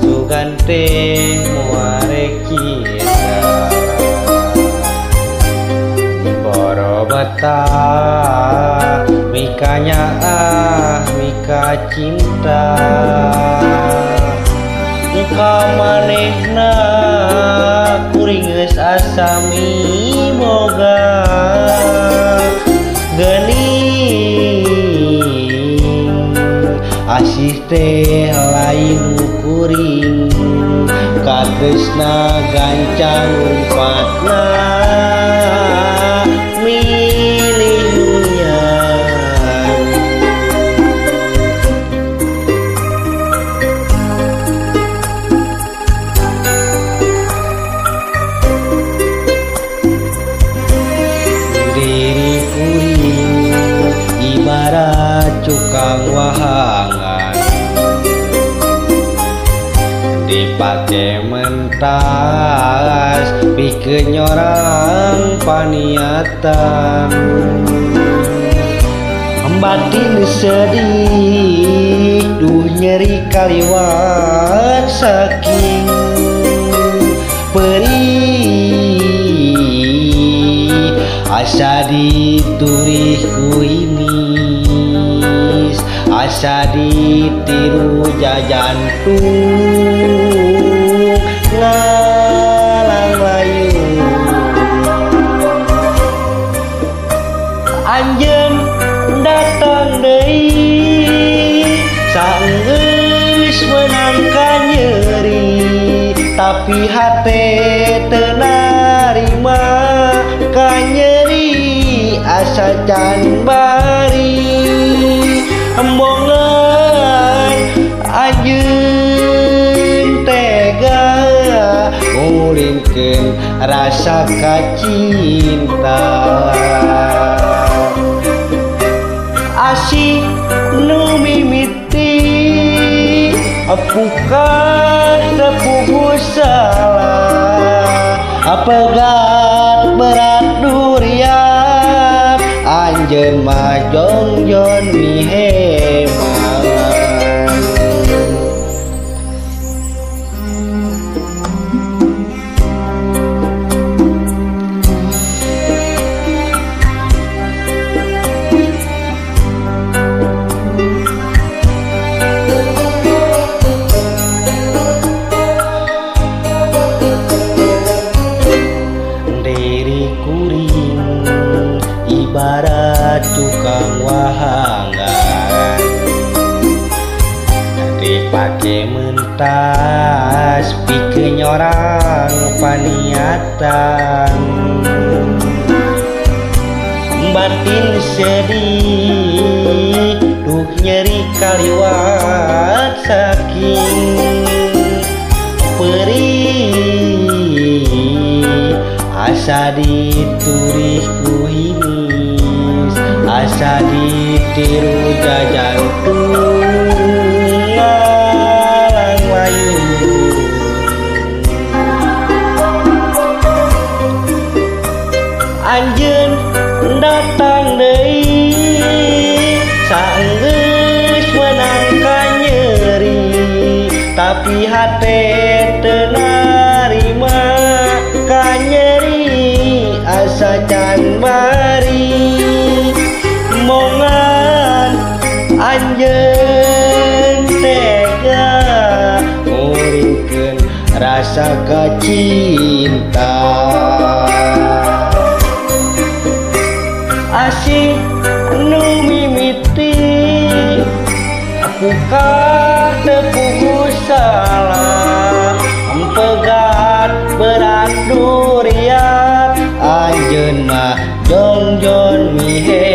sugante muare kita boro betah mikanya mika cinta engkau manehna kuring geus asami boga geuning asih teh lain kuring katresna gancang umpatna milihnya diri kuring ibarat cukang wahangan dipake mentas pikeun nyorang paniatan batin sedih duh nyeri kaliwat saking perih asa diturih ku inis asa ditiru jajantung ngalang layu anjeun datang deui saenggeus meunang ka nyeri tapi hate teu narima ka nyeri asa can bari embongan anjeun tega ngulinkeun rasa kacinta asih nu mimiti apukah tepuh salah apegat berat durian anjeun mah jongjon miheman ibarat tukang wahangan dipake mentas pikeun nyorang paniatan batin sedih duh nyeri kaliwat saking perih asa diturih ku inis asa ditiru jajantung ngalang layu anjeun datang deui saenggeus meunang ka nyeri tapi hate teu narima ka nyeri asa can bari mongan anjeun tega nguringkeun rasa kacinta asih nu mimiti apukah tepuh salah empegat berat durian anjeun mah jongjon mihe